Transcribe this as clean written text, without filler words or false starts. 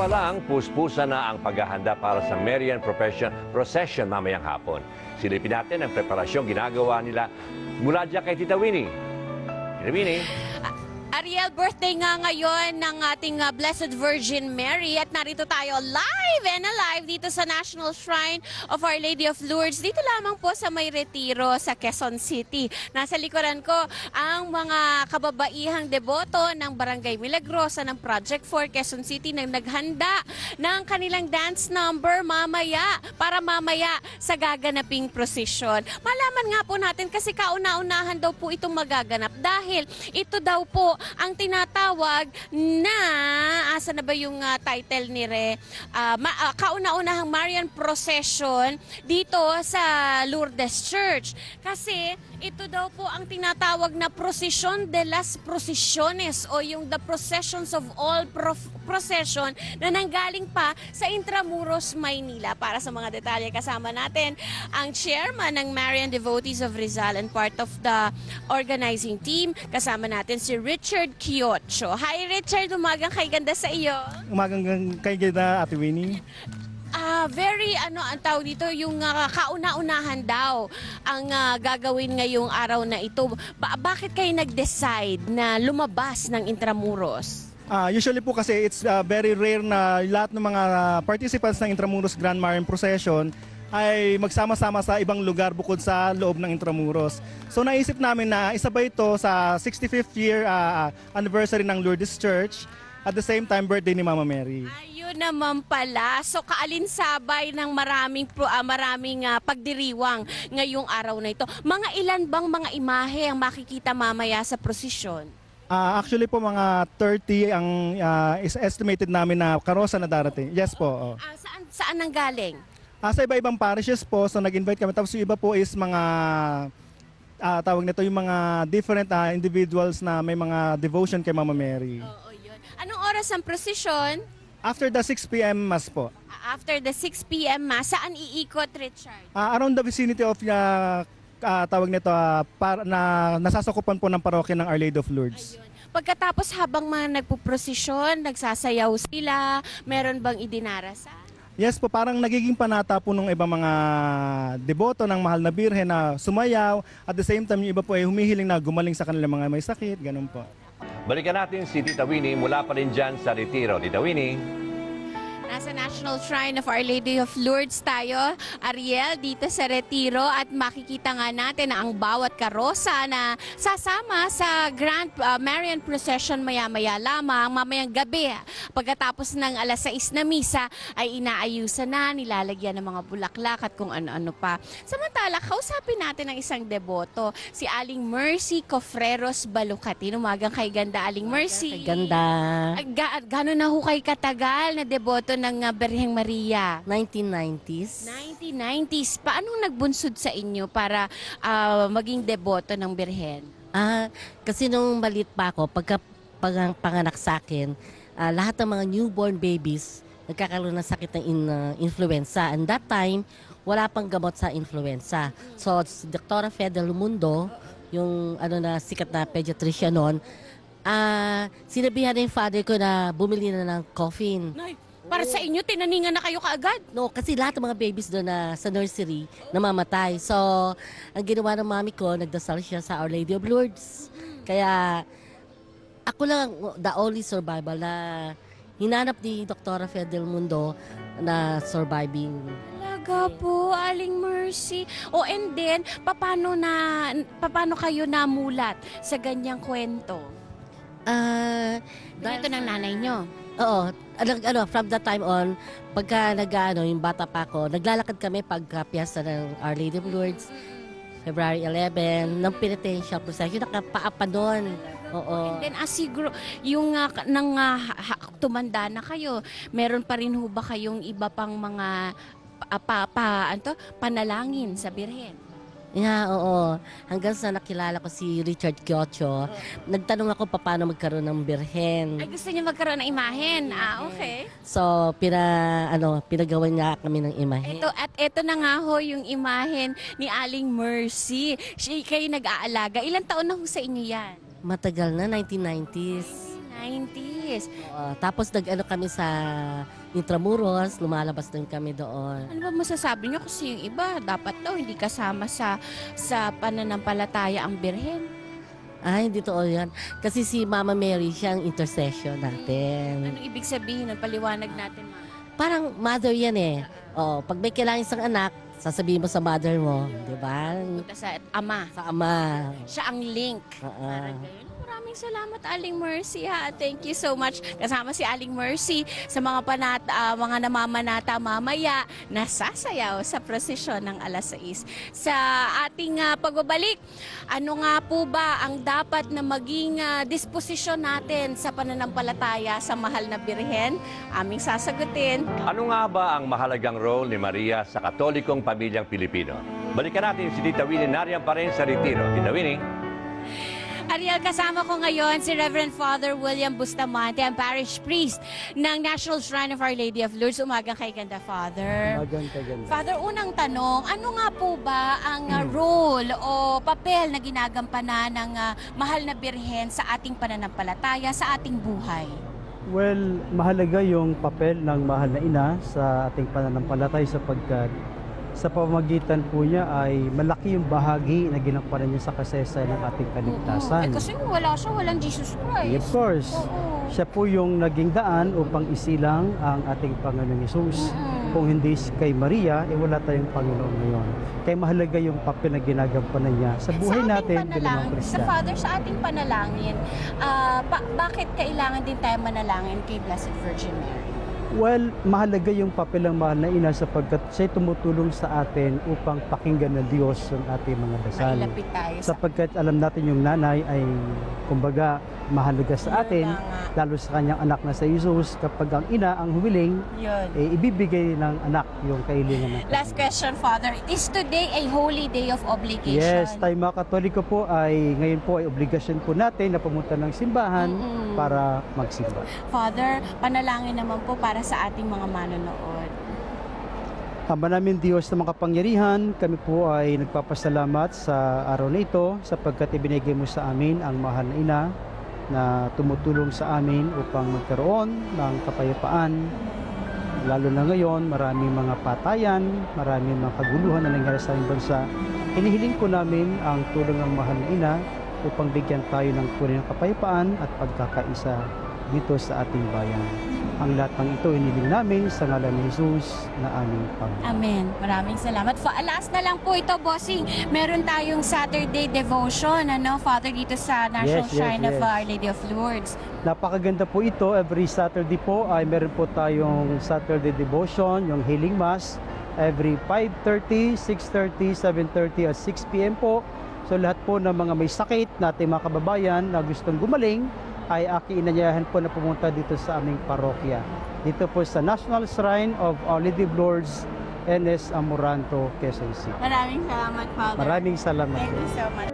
pa lang, puspusa na ang paghahanda para sa Marian Procession mamayang hapon. Silipin natin ang preparasyong ginagawa nila mula dyan kay Tita Winnie. Tita Winnie. Ariel, birthday nga ngayon ng ating Blessed Virgin Mary at narito tayo live and alive dito sa National Shrine of Our Lady of Lourdes. Dito lamang po sa May Retiro sa Quezon City. Nasa likuran ko ang mga kababaihang deboto ng Barangay Milagrosa ng Project 4 Quezon City na naghanda ng kanilang dance number para mamaya sa gaganaping prosesyon. Malaman nga po natin kasi kauna-unahan daw po itong magaganap dahil ito daw po ang tinatawag na, asa na ba yung title ni Re? Kauna-unahang Marian Procession dito sa Lourdes Church. Kasi ito daw po ang tinatawag na Procession de las Procesiones o yung The Processions of All Procession na nanggaling pa sa Intramuros, Maynila. Para sa mga detalye kasama natin ang chairman ng Marian Devotees of Rizal and part of the organizing team. Kasama natin si Richard Quiocho. Hi Richard, umagang kay ganda sa iyo. Umagang kay ganda, Ate Winnie. Very ang tawag dito, yung kauna-unahan daw ang gagawin ngayong araw na ito. Bakit kayo nag-decide na lumabas ng Intramuros? Usually po kasi it's very rare na lahat ng mga participants ng Intramuros Grand Marian Procession ay magsama-sama sa ibang lugar bukod sa loob ng Intramuros. So naisip namin na isa ba ito sa 65th year anniversary ng Lourdes Church, at the same time birthday ni Mama Mary. Ayun naman pala. So kaalinsabay ng maraming pagdiriwang ngayong araw na ito. Mga ilan bang mga imahe ang makikita mamaya sa prosesyon? Actually po mga 30 ang is estimated namin na karosa na darating. Yes po. Saan nang galing? Sa iba-ibang parishes po, so nag-invite kami. Tapos yung iba po is mga, tawag nito yung mga different individuals na may mga devotion kay Mama Mary. Oo, yun. Anong oras ang prosesyon? After the 6 p.m. Mass po. After the 6 p.m. Mass, saan iikot, Richard? Around the vicinity of tawag nito, nasasakupan po ng parokya ng Our Lady of Lourdes. Ayun. Pagkatapos habang mga nagpuprosesyon, nagsasayaw sila, meron bang idinarasal? Yes po, parang nagiging panata po ng ibang mga deboto ng Mahal na Birhen na sumayaw. At the same time, yung iba po ay humihiling na gumaling sa kanilang mga may sakit, ganun po. Balikan natin si Tita Winnie mula pa rin dyan sa Retiro. Tita Winnie. Nasa National Shrine of Our Lady of Lourdes tayo, Ariel, dito sa Retiro, at makikita nga natin na ang bawat karosa na sasama sa Grand Marian Procession maya-maya lamang, mamayang gabi. Pagkatapos ng alas 6 na misa ay inaayusan na, nilalagyan ng mga bulaklak at kung ano-ano pa. Samantala, kausapin natin ang isang deboto, si Aling Mercy Cofreros Balucatin. Umagang kay ganda, Aling Mercy. Kay ganda. Gano'n na ho kayo katagal na deboto ng Birheng Maria? 1990s. 1990s. Paano nagbunsod sa inyo para maging deboto ng Birhen? Kasi nung maliit pa ako, panganak sa akin, lahat ng mga newborn babies nagkakaroon ng sakit ng influenza. And that time, wala pang gamot sa influenza. So, si Dr. Fede Lumundo, yung sikat na pediatrician noon, sinabihan na yung father ko na bumili na ng coffin. Para sa inyo, tinaningan na kayo kaagad? No, kasi lahat ng mga babies doon sa nursery namamatay. So, ang ginawa ng mami ko, nagdasal siya sa Our Lady of Lourdes. Kaya, ako lang the only survivor na hinanap ni Dr. Fidel Mundo na surviving. Talaga po, Aling Mercy. And then, paano kayo namulat sa ganyang kwento? Ito ng nanay nyo? Oo. From that time on, pagka yung bata pa ako, naglalakad kami pagka piyesta ng Our Lady of Lourdes, February 11, ng penitential procession, nakapaa pa doon. Oo. And then, yung tumanda na kayo, meron pa rin ho ba kayong iba pang mga panalangin sa Birhen? Yeah, oo. Hanggang sa nakilala ko si Richard Quiocho, nagtanong ako paano magkaroon ng birhen. Ay, gusto niya magkaroon ng imahen. Okay. So, pinagawan niya kami ng imahen. Ito na nga ho yung imahen ni Aling Mercy. Kayo nag-aalaga. Ilang taon na ho sa inyo yan? Matagal na, 1990s. 90s. Tapos nag-ano kami sa Intramuros, lumalabas din kami doon. Ano ba masasabi niyo kasi yung iba dapat daw hindi kasama sa pananampalataya ang birhen? Ay, hindi totoo yan. Kasi si Mama Mary, siya ang intercession natin. Ano ibig sabihin? Paliwanag natin, ma'am. Parang mother yan eh. Pag may kailangan isang anak, sasabihin mo sa mother mo, di ba? Punta sa ama. Sa ama. Siya ang link. Parang ganun. Maraming salamat, Aling Mercy, ha. Thank you so much. Kasama si Aling Mercy sa mga mga namamanata mamaya na sasayaw sa prosesyon ng alas 6. Sa ating pagbabalik, ano nga po ba ang dapat na maging disposisyon natin sa pananampalataya sa mahal na Birhen? Aming sasagutin. Ano nga ba ang mahalagang role ni Maria sa Katolikong pamilyang Pilipino? Balikan natin si Tita Winnie, nariyan pa rin sa retiro. Tita Winnie? Ariel, kasama ko ngayon si Reverend Father William Bustamante, ang parish priest ng National Shrine of Our Lady of Lourdes. Umagang kay ganda, Father. Maganda. Father, unang tanong, ano nga po ba ang role o papel na ginagampanan ng mahal na Birhen sa ating pananampalataya, sa ating buhay? Well, mahalaga yung papel ng mahal na ina sa ating pananampalataya sapagkat sa pamamagitan po niya ay malaki yung bahagi na ginampanan niya sa kasaysayan ng ating kaligtasan. Kasi kung wala siya, walang Jesus Christ. Of course, siya po yung naging daan upang isilang ang ating Panginoong Hesus. Kung hindi kay Maria, wala tayong Panginoon ngayon. Kaya mahalaga yung papel na ginagampanan niya sa buhay natin bilang mga Kristiyano. Father, sa ating panalangin, bakit kailangan din tayo manalangin kay Blessed Virgin Mary? Well, mahalaga yung papel ng mahal na ina sapagkat siya tumutulong sa atin upang pakinggan ng Diyos ang ating mga dasal. Mailapit tayo sa Sapagkat alam natin yung nanay ay kumbaga mahalaga sa atin, lalo sa kanyang anak na sa Jesus. Kapag ang ina ang humiling, yun. ibibigay ng anak yung kahilingan natin. Last question, Father. Is today a holy day of obligation? Yes, tayo mga Katoliko po ay ngayon po ay obligasyon po natin na pumunta ng simbahan para magsimba. Father, panalangin naman po para sa ating mga manonood. Ama namin Diyos na makapangyarihan, kami po ay nagpapasalamat sa araw na ito sapagkat ibinigay mo sa amin ang mahal na ina na tumutulong sa amin upang magkaroon ng kapayapaan. Lalo na ngayon, maraming mga patayan, maraming mga kaguluhan na nangyari sa aming bansa. Hinihiling po namin ang tulong ng mahal na ina upang bigyan tayo ng tunay na kapayapaan at pagkakaisa dito sa ating bayan. Ang lahat ng ito hinihiling namin sa ngalan ni Jesus na aming Panginoon. Amen. Maraming salamat. Last na lang po ito, Bossing. Meron tayong Saturday devotion, Father, dito sa National Yes, Shrine of yes. Our Lady of Lourdes. Napakaganda po ito. Every Saturday po ay meron po tayong Saturday devotion, yung healing mass. Every 5:30, 6:30, 7:30 at 6 p.m. po. So lahat po ng mga may sakit nating mga kababayan na gustong gumaling ay inanyayahan po na pumunta dito sa aming parokya. Dito po sa National Shrine of Our Lady of Lourdes, NS Amoranto, Quezon City. Maraming salamat, Father. Maraming salamat. Thank you so much.